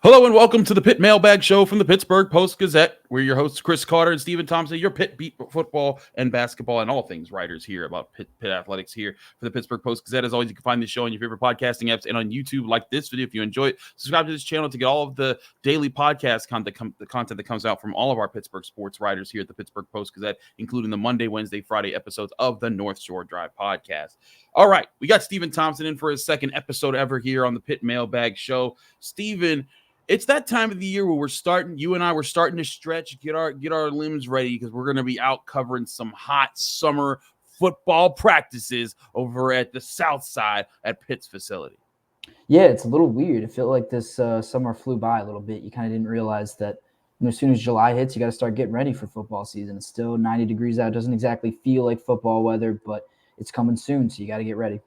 Hello and welcome to the Pitt Mailbag Show from the Pittsburgh Post-Gazette. We're your hosts, Chris Carter and Stephen Thompson, your Pitt beat football and basketball and all things writers here about Pitt athletics here for the Pittsburgh Post-Gazette. As always, you can find this show on your favorite podcasting apps and on YouTube. Like this video if you enjoy it. Subscribe to this channel to get all of the daily podcast content, the content that comes out from all of our Pittsburgh sports writers here at the Pittsburgh Post-Gazette, including the Monday, Wednesday, Friday episodes of the North Shore Drive podcast. All right, we got Stephen Thompson in for his second episode ever here on the Pitt Mailbag Show. Stephen, it's that time of the year where you and I were starting to stretch, get our limbs ready because we're going to be out covering some hot summer football practices over at the South Side at Pitt's facility. Yeah, it's a little weird. It felt like this summer flew by a little bit. You kind of didn't realize that as soon as July hits, you got to start getting ready for football season. It's still 90 degrees out. It doesn't exactly feel like football weather, but it's coming soon, so you got to get ready.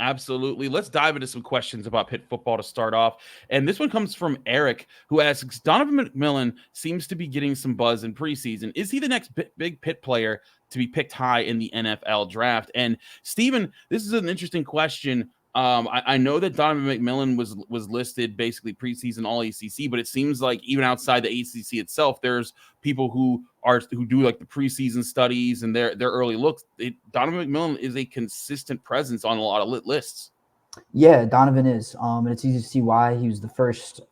Absolutely. Let's dive into some questions about Pitt football to start off. And this one comes from Eric, who asks, Donovan McMillon seems to be getting some buzz in preseason. Is he the next big Pitt player to be picked high in the NFL draft? And Stephen, this is an interesting question. I know that Donovan McMillon was listed basically preseason All-ACC, but it seems like even outside the ACC itself, there's people who do like the preseason studies and their early looks. Donovan McMillon is a consistent presence on a lot of lists. Yeah, Donovan is. And it's easy to see why. He was the first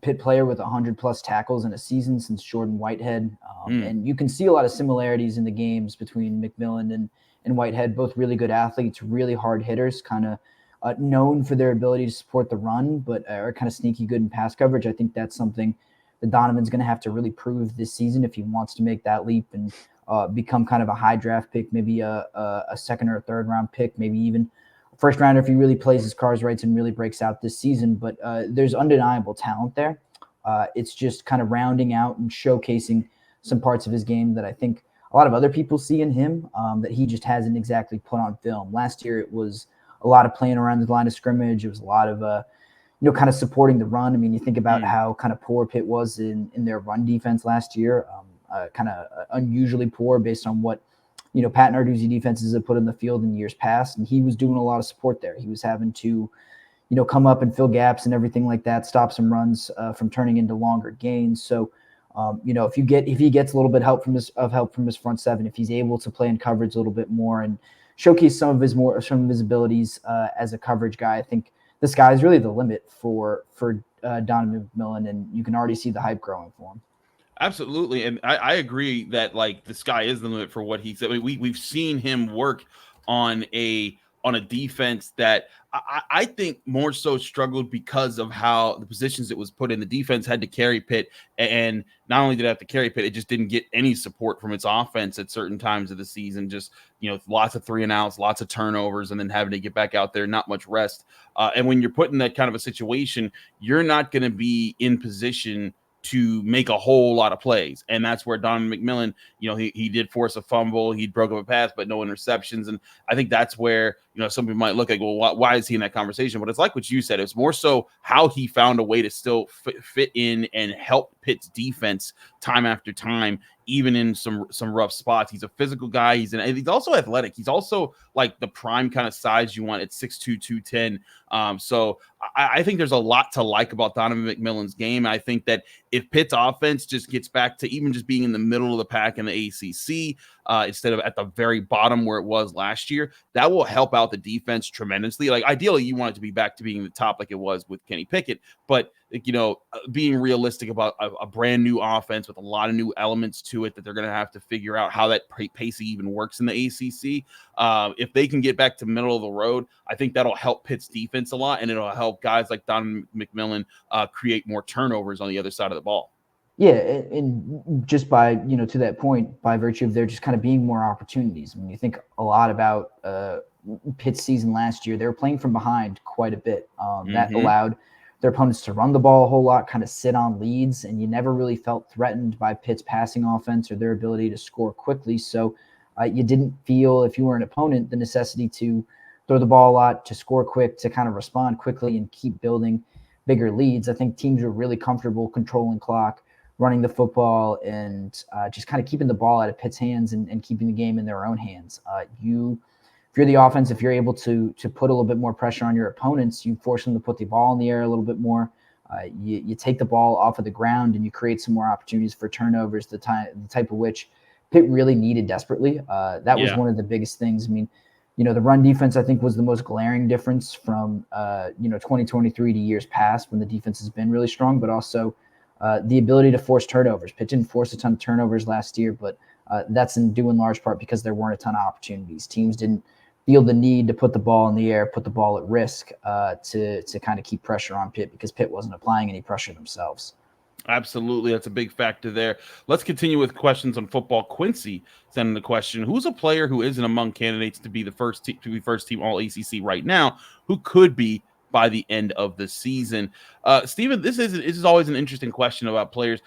Pitt player with 100-plus tackles in a season since Jordan Whitehead. And you can see a lot of similarities in the games between McMillon and Whitehead, both really good athletes, really hard hitters, kind of known for their ability to support the run, but are kind of sneaky good in pass coverage. I think that's something that Donovan's going to have to really prove this season if he wants to make that leap and become kind of a high draft pick, maybe a second or a third round pick, maybe even a first rounder if he really plays his cards right and really breaks out this season. But there's undeniable talent there. It's just kind of rounding out and showcasing some parts of his game that I think a lot of other people see in him that he just hasn't exactly put on film. Last year, it was a lot of playing around the line of scrimmage. It was a lot of, kind of supporting the run. I mean, you think about how kind of poor Pitt was in their run defense last year, kind of unusually poor based on what, Pat Narduzzi defenses have put in the field in years past. And he was doing a lot of support there. He was having to, come up and fill gaps and everything like that, stop some runs from turning into longer gains. So, if he gets a little bit help from his front seven, if he's able to play in coverage a little bit more and showcase some of his abilities as a coverage guy, I think the sky is really the limit for Donovan McMillon, and you can already see the hype growing for him. Absolutely, and I agree that like the sky is the limit for what he said. I mean, we've seen him work on a defense that I think more so struggled because of how the positions it was put in. The defense had to carry Pitt, and not only did it have to carry Pitt, it just didn't get any support from its offense at certain times of the season. Just, lots of 3 and outs, lots of turnovers, and then having to get back out there, not much rest. And when you're put in that kind of a situation, you're not going to be in position to make a whole lot of plays. And that's where Donovan McMillon, he did force a fumble, he broke up a pass, but no interceptions. And I think that's where, some people might look like, well, why is he in that conversation? But it's like what you said, it's more so how he found a way to still fit in and help Pitt's defense time after time, even in some rough spots. He's a physical guy. He's also athletic. He's also like the prime kind of size you want at 6'2", 210. So I think there's a lot to like about Donovan McMillon's game. I think that if Pitt's offense just gets back to even just being in the middle of the pack in the ACC, instead of at the very bottom where it was last year, that will help out the defense tremendously. Like ideally, you want it to be back to being the top like it was with Kenny Pickett, but being realistic about a brand new offense with a lot of new elements to it that they're going to have to figure out how that pacing even works in the ACC. If they can get back to middle of the road, I think that'll help Pitt's defense a lot, and it'll help guys like Donovan McMillon create more turnovers on the other side of the ball. Yeah, and just by, to that point, by virtue of there just kind of being more opportunities. When you think a lot about Pitt's season last year, they were playing from behind quite a bit. That allowed their opponents to run the ball a whole lot, kind of sit on leads, and you never really felt threatened by Pitt's passing offense or their ability to score quickly. So you didn't feel, if you were an opponent, the necessity to throw the ball a lot, to score quick, to kind of respond quickly and keep building bigger leads. I think teams were really comfortable controlling clock, running the football, and just kind of keeping the ball out of Pitt's hands and keeping the game in their own hands. If you're the offense, if you're able to put a little bit more pressure on your opponents, you force them to put the ball in the air a little bit more, You take the ball off of the ground and you create some more opportunities for turnovers, the type of which Pitt really needed desperately. That was one of the biggest things. I mean, the run defense, I think, was the most glaring difference from, 2023 to years past when the defense has been really strong, but also the ability to force turnovers. Pitt didn't force a ton of turnovers last year, but that's in due in large part because there weren't a ton of opportunities. Teams didn't feel the need to put the ball in the air, put the ball at risk to kind of keep pressure on Pitt because Pitt wasn't applying any pressure themselves. Absolutely. That's a big factor there. Let's continue with questions on football. Quincy sending the question, who's a player who isn't among candidates to be the first team All-ACC right now, who could be by the end of the season? Steven, this is always an interesting question about players.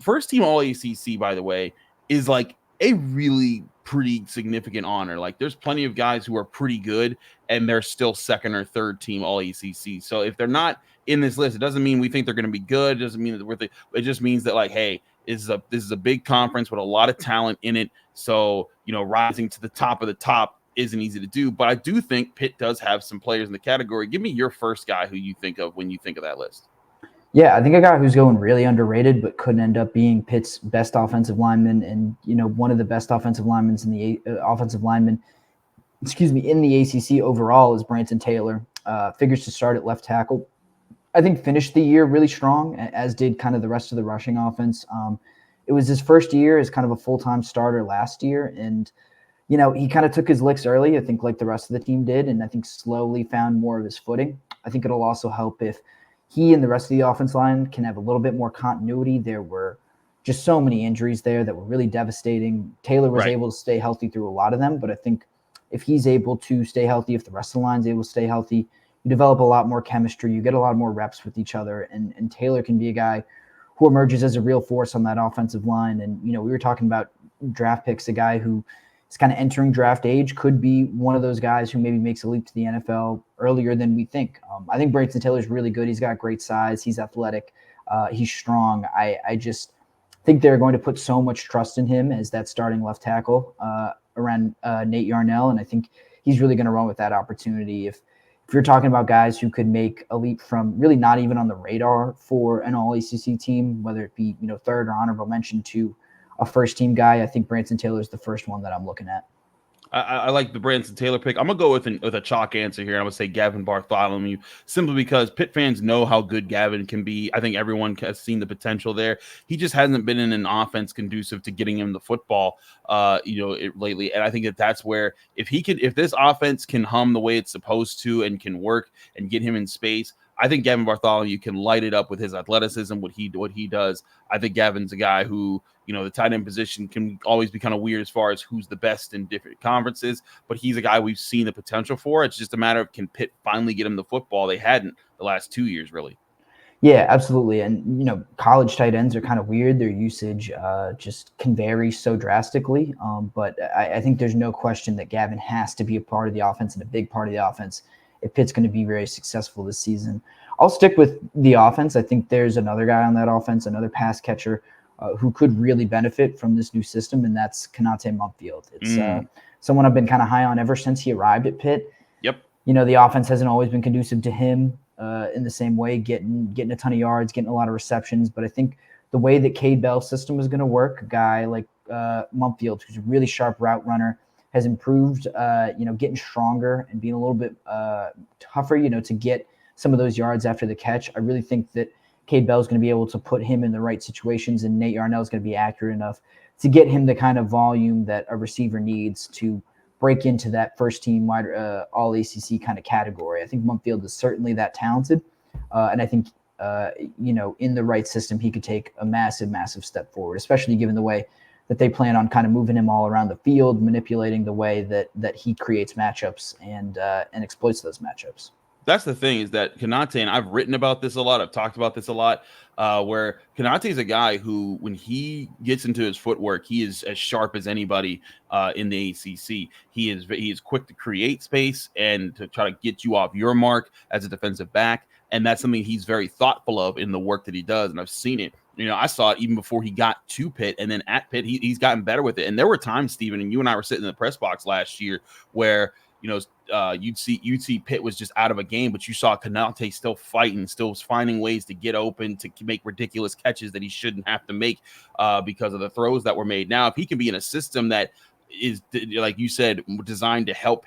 First team All-ACC, by the way, is like a really pretty significant honor. Like there's plenty of guys who are pretty good and they're still second or third team All-ACC. So if they're not in this list, it doesn't mean we think they're going to be good. It doesn't mean that we're it just means that like, hey, this is a big conference with a lot of talent in it. So, rising to the top of the top isn't easy to do, but I do think Pitt does have some players in the category. Give me your first guy who you think of when you think of that list. Yeah, I think a guy who's going really underrated, but couldn't end up being Pitt's best offensive lineman, and one of the best offensive linemen in the in the ACC overall is Branson Taylor. Figures to start at left tackle. I think finished the year really strong, as did kind of the rest of the rushing offense. It was his first year as kind of a full-time starter last year, and he kind of took his licks early, I think, like the rest of the team did, and I think slowly found more of his footing. I think it'll also help if he and the rest of the offense line can have a little bit more continuity. There were just so many injuries there that were really devastating. Taylor was able to stay healthy through a lot of them, but I think if he's able to stay healthy, if the rest of the line's able to stay healthy, you develop a lot more chemistry, you get a lot more reps with each other, and Taylor can be a guy who emerges as a real force on that offensive line. And, we were talking about draft picks, a guy who is kind of entering draft age could be one of those guys who maybe makes a leap to the NFL earlier than we think. I think Branson Taylor is really good. He's got great size. He's athletic. He's strong. I just think they're going to put so much trust in him as that starting left tackle around Nate Yarnell, and I think he's really going to run with that opportunity. If you're talking about guys who could make a leap from really not even on the radar for an All-ACC team, whether it be third or honorable mention to a first-team guy, I think Branson Taylor is the first one that I'm looking at. I like the Branson Taylor pick. I'm going to go with a chalk answer here. I'm going to say Gavin Bartholomew, simply because Pitt fans know how good Gavin can be. I think everyone has seen the potential there. He just hasn't been in an offense conducive to getting him the football, lately. And I think that's where if this offense can hum the way it's supposed to and can work and get him in space, I think Gavin Bartholomew can light it up with his athleticism, what he does. I think Gavin's a guy who, the tight end position can always be kind of weird as far as who's the best in different conferences, but he's a guy we've seen the potential for. It's just a matter of, can Pitt finally get him the football? They hadn't the last 2 years, really. Yeah, absolutely. And, college tight ends are kind of weird. Their usage just can vary so drastically. But I think there's no question that Gavin has to be a part of the offense and a big part of the offense if Pitt's going to be very successful this season. I'll stick with the offense. I think there's another guy on that offense, another pass catcher who could really benefit from this new system, and that's Konate Mumpfield. It's someone I've been kind of high on ever since he arrived at Pitt. Yep. The offense hasn't always been conducive to him in the same way, getting a ton of yards, getting a lot of receptions. But I think the way that Cade Bell's system is going to work, a guy like Mumpfield, who's a really sharp route runner, has improved, getting stronger and being a little bit tougher, to get some of those yards after the catch. I really think that Cade Bell is going to be able to put him in the right situations, and Nate Yarnell is going to be accurate enough to get him the kind of volume that a receiver needs to break into that first-team All-ACC kind of category. I think Mumpfield is certainly that talented, and I think, in the right system, he could take a massive, massive step forward, especially given the way that they plan on kind of moving him all around the field, manipulating the way that he creates matchups and exploits those matchups. That's the thing, is that Konate, and I've written about this a lot, I've talked about this a lot, where Konate is a guy who, when he gets into his footwork, he is as sharp as anybody in the ACC. He is quick to create space and to try to get you off your mark as a defensive back, and that's something he's very thoughtful of in the work that he does, and I've seen it. I saw it even before he got to Pitt, and then at Pitt, he's gotten better with it. And there were times, Steven, and you and I were sitting in the press box last year where you'd see Pitt was just out of a game, but you saw Canate still fighting, still finding ways to get open, to make ridiculous catches that he shouldn't have to make because of the throws that were made. Now, if he can be in a system that is, like you said, designed to help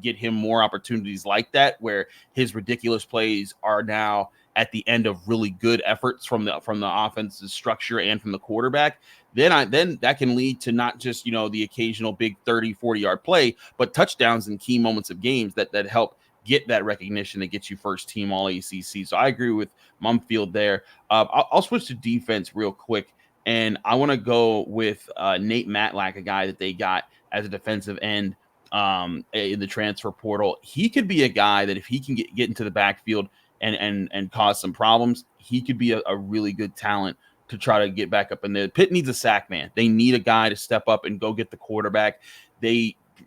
get him more opportunities like that, where his ridiculous plays are now at the end of really good efforts from the offensive structure and from the quarterback, then that can lead to not just, the occasional big 30, 40-yard play, but touchdowns in key moments of games that help get that recognition that gets you first team All-ACC. So I agree with Mumfield there. I'll switch to defense real quick, and I want to go with Nate Matlack, a guy that they got as a defensive end in the transfer portal. He could be a guy that if he can get into the backfield and cause some problems, he could be a really good talent to try to get back up in there. Pitt needs a sack man. They need a guy to step up and go get the quarterback.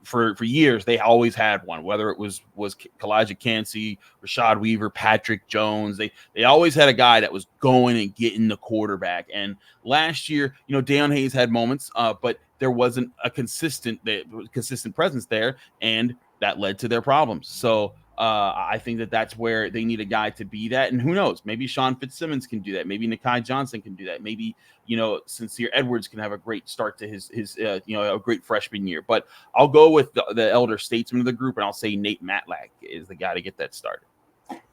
For years, they always had one, whether it was Kalijah Cansey, Rashad Weaver, Patrick Jones. They always had a guy that was going and getting the quarterback. And last year, Deion Hayes had moments, but there wasn't a consistent presence there, and that led to their problems. So I think that's where they need a guy to be that. And who knows, maybe Sean Fitzsimmons can do that. Maybe Nakai Johnson can do that. Maybe, Sincere Edwards can have a great start to his a great freshman year. But I'll go with the elder statesman of the group, and I'll say Nate Matlack is the guy to get that started.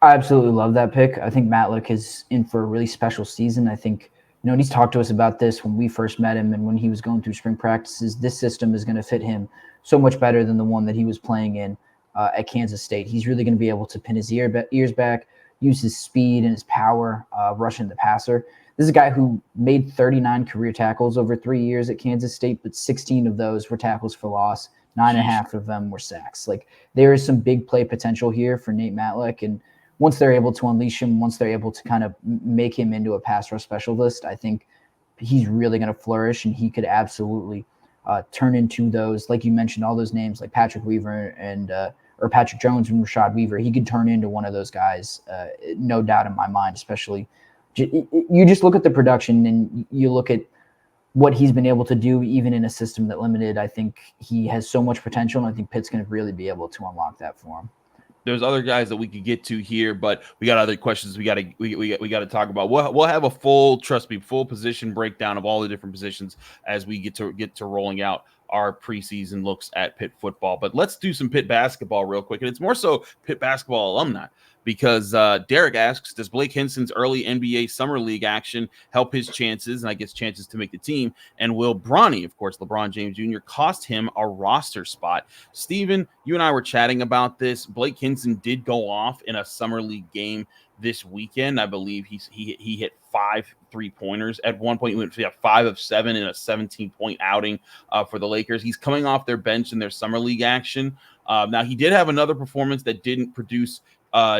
I absolutely love that pick. I think Matlack is in for a really special season. I think, and he's talked to us about this when we first met him and when he was going through spring practices. This system is going to fit him so much better than the one that he was playing in at Kansas State. He's really going to be able to pin his ears back, use his speed and his power, rushing the passer. This is a guy who made 39 career tackles over 3 years at Kansas State, but 16 of those were tackles for loss. 9.5 of them were sacks. Like, there is some big play potential here for Nate Matlack. And once they're able to unleash him, once they're able to kind of make him into a pass rush specialist, I think he's really going to flourish, and he could absolutely turn into those, like you mentioned, all those names like Patrick Weaver or Patrick Jones and Rashad Weaver. He could turn into one of those guys, no doubt in my mind. Especially, you just look at the production and you look at what he's been able to do, even in a system that limited. I think he has so much potential, and I think Pitt's going to really be able to unlock that for him. There's other guys that we could get to here, but we got other questions we got to talk about. We'll have a full position breakdown of all the different positions as we get to rolling out our preseason looks at Pitt football. But let's do some Pitt basketball real quick, and it's more so Pitt basketball alumni, because Derek asks, does Blake Hinson's early NBA Summer League action help his chances, and I guess chances to make the team? And will Bronny, of course, LeBron James Jr., cost him a roster spot? Steven, you and I were chatting about this. Blake Hinson did go off in a Summer League game this weekend. I believe he hit 5 3-pointers at one point. He went 5 of 7 in a 17-point outing for the Lakers. He's coming off their bench in their Summer League action. Now, he did have another performance that didn't produce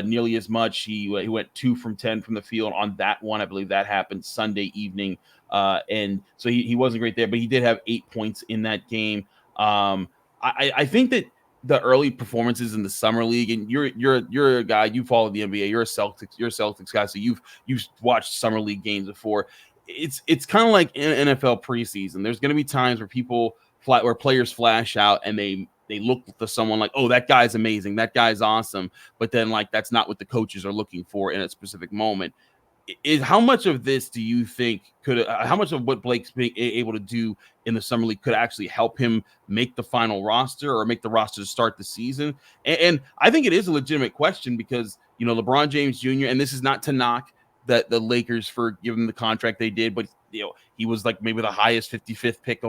nearly as much. He went 2 from 10 from the field on that one. I believe that happened Sunday evening. And so he wasn't great there, but he did have 8 points in that game. I think that the early performances in the Summer League, and you're a guy, you follow the NBA, you're a Celtics guy, so you've watched Summer League games before. It's kind of like NFL preseason. There's going to be times where players flash out and they look to someone like, oh, that guy's amazing, that guy's awesome, but then like that's not what the coaches are looking for in a specific moment. How much of this do you think how much of what Blake's being able to do in the Summer League could actually help him make the final roster or make the roster to start the season? And I think it is a legitimate question because, LeBron James Jr., and this is not to knock the Lakers for giving the contract they did, but he was like maybe the highest 55th pick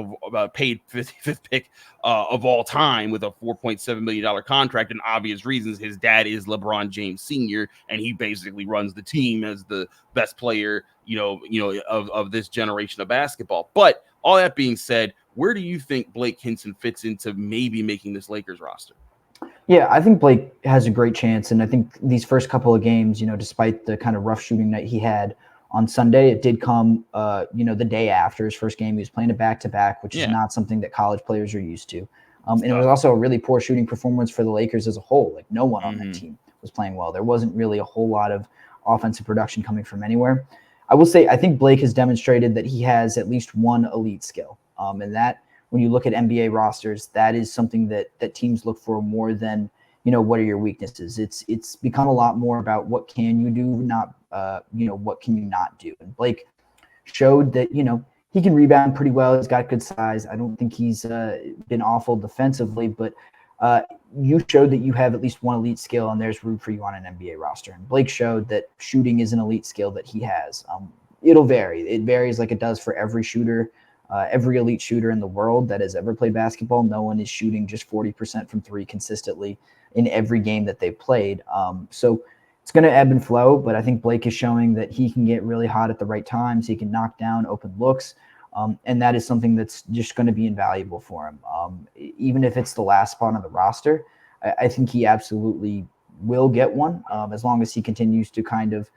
paid 55th pick of all time with a $4.7 million contract. And obvious reasons, his dad is LeBron James Sr., and he basically runs the team as the best player, of this generation of basketball. But all that being said, where do you think Blake Hinson fits into maybe making this Lakers roster? Yeah, I think Blake has a great chance. And I think these first couple of games, despite the kind of rough shooting night he had on Sunday, it did come, the day after his first game. He was playing a back-to-back, which is not something that college players are used to. And it was also a really poor shooting performance for the Lakers as a whole. Like, no one on that team was playing well. There wasn't really a whole lot of offensive production coming from anywhere. I will say, I think Blake has demonstrated that he has at least one elite skill. And that when you look at NBA rosters, that is something that teams look for more than, what are your weaknesses. It's become a lot more about what can you do, not what can you not do. And Blake showed that he can rebound pretty well. He's got good size. I don't think he's been awful defensively, but you showed that you have at least one elite skill, and there's room for you on an NBA roster. And Blake showed that shooting is an elite skill that he has. It'll vary. It varies like it does for every shooter. Every elite shooter in the world that has ever played basketball, no one is shooting just 40% from three consistently in every game that they've played. So it's going to ebb and flow, but I think Blake is showing that he can get really hot at the right times. He can knock down open looks, and that is something that's just going to be invaluable for him. Even if it's the last spot on the roster, I think he absolutely will get one, as long as he continues to kind of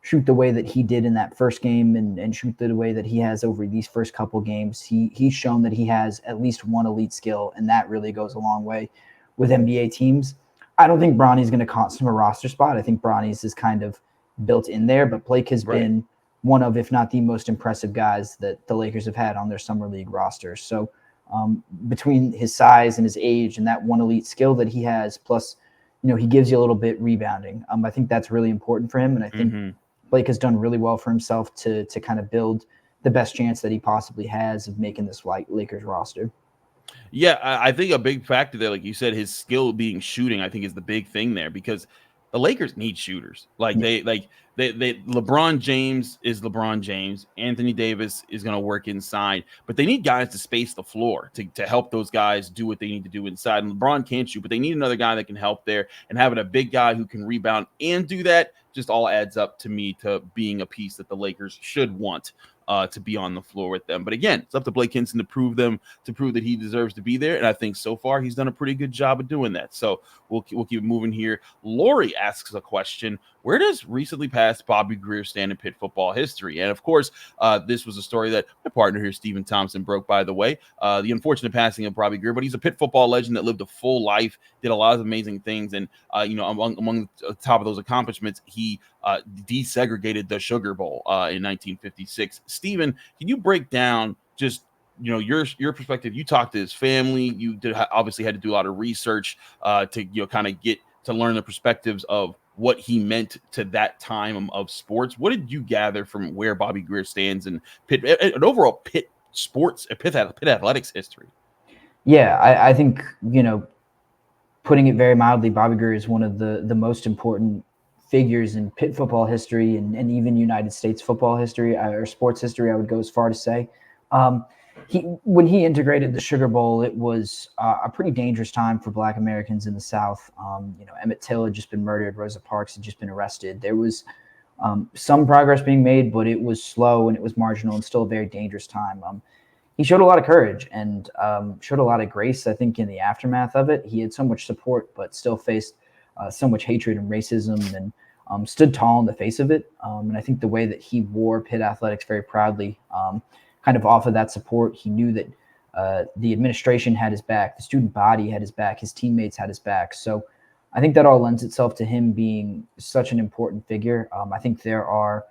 shoot the way that he did in that first game and shoot the way that he has over these first couple games. He's shown that he has at least one elite skill, and that really goes a long way with NBA teams. I don't think Bronny's going to cost him a roster spot. I think Bronny's is kind of built in there, but Blake has been one of, if not the most impressive guys that the Lakers have had on their summer league roster. So between his size and his age and that one elite skill that he has, plus, he gives you a little bit rebounding. I think that's really important for him. And I think Blake has done really well for himself to kind of build the best chance that he possibly has of making this Lakers roster. Yeah, I think a big factor there, like you said, his skill being shooting, I think is the big thing there, because the Lakers need shooters. They LeBron James is LeBron James. Anthony Davis is going to work inside, but they need guys to space the floor to help those guys do what they need to do inside. And LeBron can't shoot, but they need another guy that can help there, and having a big guy who can rebound and do that just all adds up to me to being a piece that the Lakers should want to be on the floor with them. But again, it's up to Blake Hinson to prove that he deserves to be there. And I think so far he's done a pretty good job of doing that. So we'll keep moving here. Lori asks a question: where does recently passed Bobby Grier stand in Pitt football history? And of course, this was a story that my partner here, Stephen Thompson, broke, by the way. The unfortunate passing of Bobby Grier, but he's a Pitt football legend that lived a full life, did a lot of amazing things. And, among the top of those accomplishments, he desegregated the Sugar Bowl in 1956. Stephen, can you break down just your perspective? You talked to his family. You obviously had to do a lot of research to kind of get to learn the perspectives of what he meant to that time of sports. What did you gather from where Bobby Grier stands in Pitt, an overall Pitt sports, Pitt athletics history? Yeah, I think putting it very mildly, Bobby Grier is one of the most important figures in Pitt football history and even United States football history or sports history. I would go as far to say, when he integrated the Sugar Bowl, it was a pretty dangerous time for Black Americans in the South. Emmett Till had just been murdered. Rosa Parks had just been arrested. There was some progress being made, but it was slow and it was marginal and still a very dangerous time. He showed a lot of courage and showed a lot of grace, I think, in the aftermath of it. He had so much support, but still faced so much hatred and racism, and stood tall in the face of it. And I think the way that he wore Pitt athletics very proudly, kind of off of that support, he knew that the administration had his back, the student body had his back, his teammates had his back. So I think that all lends itself to him being such an important figure. I think there are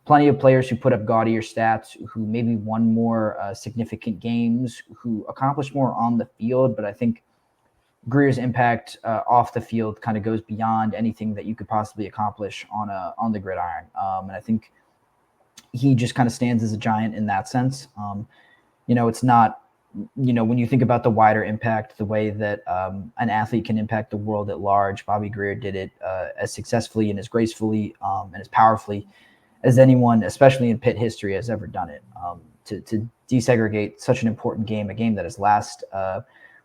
plenty of players who put up gaudier stats, who maybe won more significant games, who accomplished more on the field, but I think Grier's impact off the field kind of goes beyond anything that you could possibly accomplish on the gridiron. And I think he just kind of stands as a giant in that sense. It's not, when you think about the wider impact, the way that an athlete can impact the world at large, Bobby Grier did it as successfully and as gracefully and as powerfully as anyone, especially in Pitt history, has ever done it. To desegregate such an important game, a game that has lasted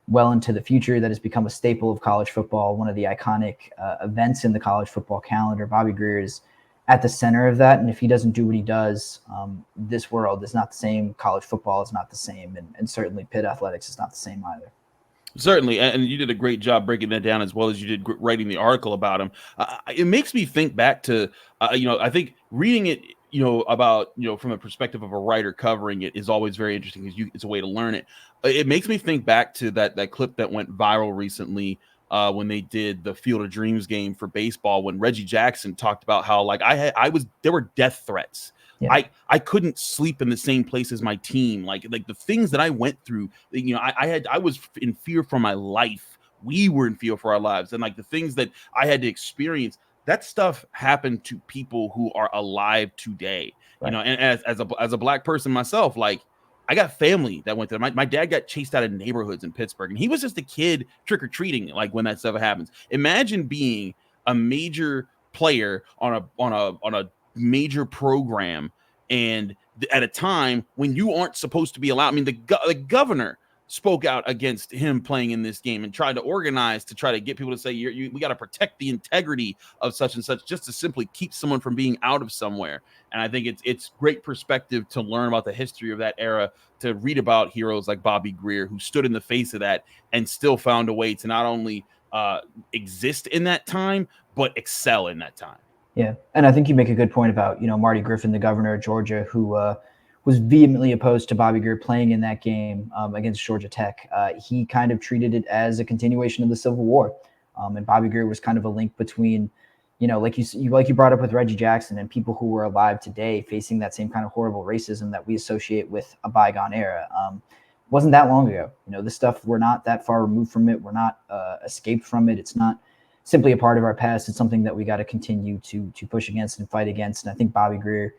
well into the future, that has become a staple of college football, one of the iconic events in the college football calendar. Bobby Grier is at the center of that, and if he doesn't do what he does, this world is not the same. College football is not the same, and certainly Pitt athletics is not the same either. Certainly, and you did a great job breaking that down, as well as you did writing the article about him. It makes me think back to, I think reading it, about, from the perspective of a writer covering it is always very interesting, because it's a way to learn it. It makes me think back to that clip that went viral recently when they did the Field of Dreams game for baseball, when Reggie Jackson talked about how, there were death threats Yeah. I couldn't sleep in the same place as my team. Like the things that I went through, I was in fear for my life. We were in fear for our lives. And like the things that I had to experience, that stuff happened to people who are alive today. Right. And as a Black person myself, like I got family that went there. My dad got chased out of neighborhoods in Pittsburgh, and he was just a kid trick-or-treating, like when that stuff happens. Imagine being a major player on a major program, and at a time when you aren't supposed to be allowed. I mean, the governor spoke out against him playing in this game and tried to organize to try to get people to say, we got to protect the integrity of such and such, just to simply keep someone from being out of somewhere. And I think it's great perspective to learn about the history of that era, to read about heroes like Bobby Grier, who stood in the face of that and still found a way to not only exist in that time, but excel in that time. Yeah. And I think you make a good point about, Marty Griffin, the governor of Georgia, who was vehemently opposed to Bobby Grier playing in that game against Georgia Tech. He kind of treated it as a continuation of the Civil War. And Bobby Grier was kind of a link between, like you brought up with Reggie Jackson, and people who were alive today facing that same kind of horrible racism that we associate with a bygone era. Wasn't that long ago. This stuff, we're not that far removed from it. We're not escaped from it. It's not simply a part of our past. It's something that we got to continue to push against and fight against. And I think Bobby Grier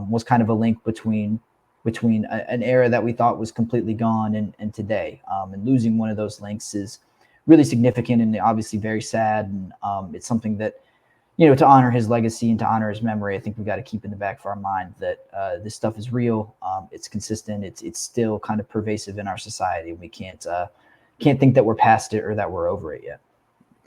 was kind of a link between an era that we thought was completely gone and today. And losing one of those links is really significant and obviously very sad. And it's something that, to honor his legacy and to honor his memory, I think we got to keep in the back of our mind that this stuff is real. It's consistent. It's still kind of pervasive in our society. We can't think that we're past it or that we're over it yet.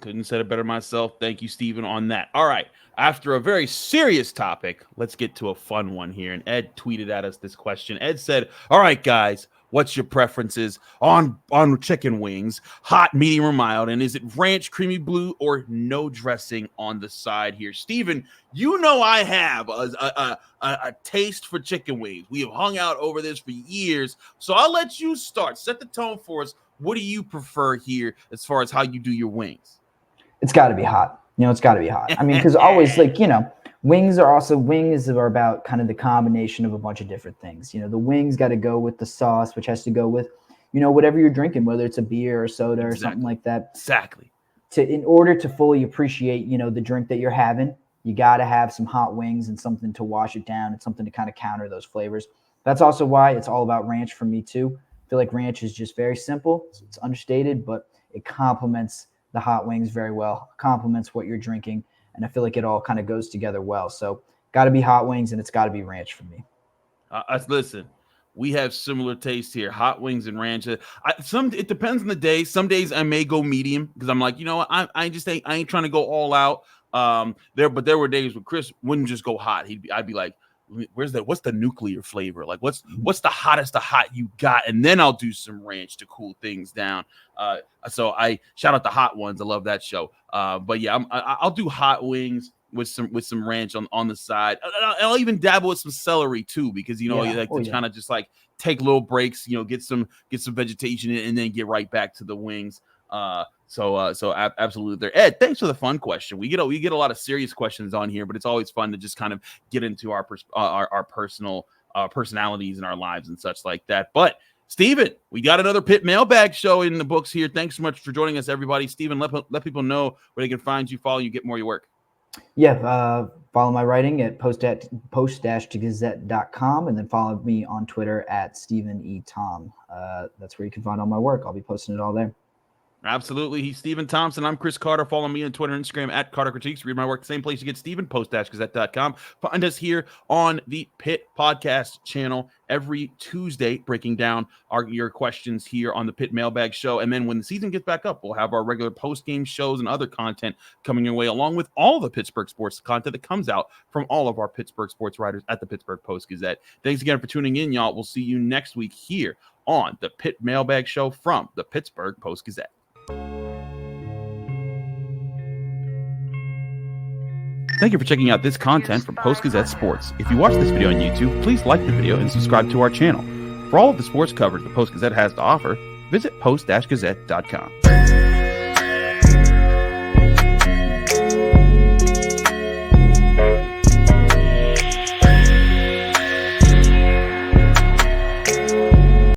Couldn't have said it better myself. Thank you, Stephen, on that. All right. After a very serious topic, let's get to a fun one here. And Ed tweeted at us this question. Ed said, all right, guys, what's your preferences on chicken wings? Hot, medium, or mild? And is it ranch, creamy blue, or no dressing on the side here? Stephen, I have a taste for chicken wings. We have hung out over this for years. So I'll let you start. Set the tone for us. What do you prefer here as far as how you do your wings? It's got to be hot. It's got to be hot. I mean, because always wings are about kind of the combination of a bunch of different things. The wings got to go with the sauce, which has to go with, whatever you're drinking, whether it's a beer or soda or something like that. Exactly. In order to fully appreciate, the drink that you're having, you got to have some hot wings and something to wash it down and something to kind of counter those flavors. That's also why it's all about ranch for me too. I feel like ranch is just very simple. It's understated, but it complements the hot wings very well, complements what you're drinking, and I feel like it all kind of goes together well. So got to be hot wings, and it's got to be ranch for me. Listen, we have similar taste here, hot wings and ranch. It depends on the day. Some days I may go medium because I'm like, I ain't trying to go all out. But there were days where Chris wouldn't just go hot. I'd be like, what's the nuclear flavor? Like what's the hottest of hot you got? And then I'll do some ranch to cool things down. So I shout out the Hot Ones. I love that show. But yeah, I'll do hot wings with some ranch on the side. I'll even dabble with some celery too, because kind of just like take little breaks, get some vegetation in, and then get right back to the wings. So absolutely there. Ed, thanks for the fun question. We get a lot of serious questions on here, but it's always fun to just kind of get into our personal personalities and our lives and such like that. But Stephen, we got another Pitt mailbag show in the books here. Thanks so much for joining us, everybody. Stephen, let people know where they can find you, follow you, get more of your work. Yeah, follow my writing at post-gazette.com, and then follow me on Twitter at Stephen E. Tom. That's where you can find all my work. I'll be posting it all there. Absolutely. He's Stephen Thompson. I'm Chris Carter. Follow me on Twitter and Instagram at Carter Critiques. Read my work, the same place you get Stephen, post-gazette.com. Find us here on the Pitt Podcast channel every Tuesday, breaking down your questions here on the Pitt Mailbag Show. And then when the season gets back up, we'll have our regular post-game shows and other content coming your way, along with all the Pittsburgh sports content that comes out from all of our Pittsburgh sports writers at the Pittsburgh Post-Gazette. Thanks again for tuning in, y'all. We'll see you next week here on the Pitt Mailbag Show from the Pittsburgh Post-Gazette. Thank you for checking out this content from Post-Gazette Sports. If you watch this video on YouTube, please like the video and subscribe to our channel. For all of the sports coverage the Post-Gazette has to offer, visit post-gazette.com.